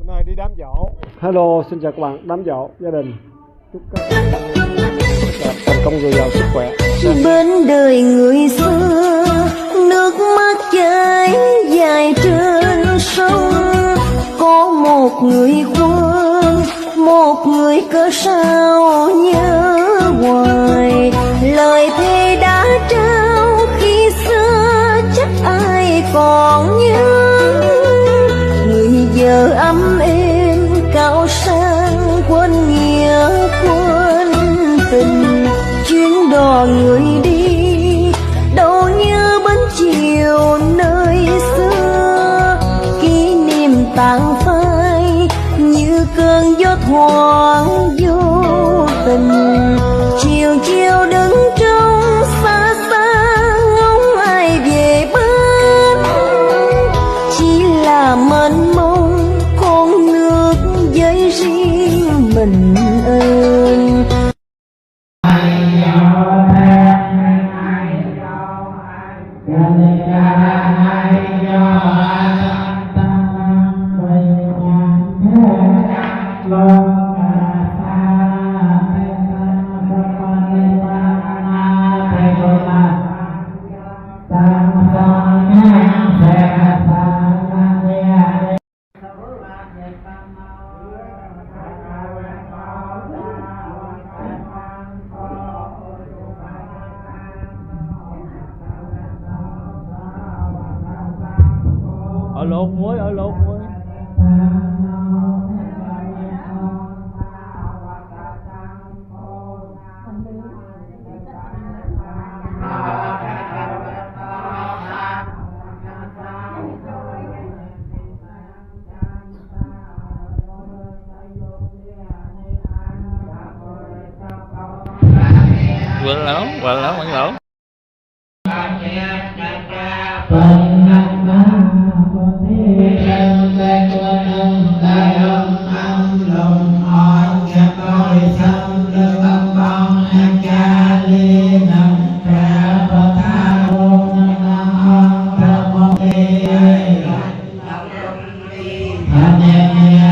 Nay đi đám giỗ. Hello, xin chào các bạn, đám giỗ gia đình. Chúc các bạn thành công dồi dào sức khỏe. Bên đời người xưa, nước mắt chảy dài trên sông. Có một người quân, một người cớ sao nhớ hoài. Lời thề đã trao khi xưa chắc ai còn nhớ. Người giờ ấm êm cao sang, quên nghĩa quên tình. Chuyến đò người đi đâu như bến chiều nơi xưa. Kỷ niệm tàn phai như cơn gió thoảng vô tình. Chiều chiều đứng trong xa xa ngóng ai về bên. Chỉ là mênh mông con nước với riêng mình ơn. Ở lột muối, ở lột muối. Quên lắm vẫn lỗ. Amen.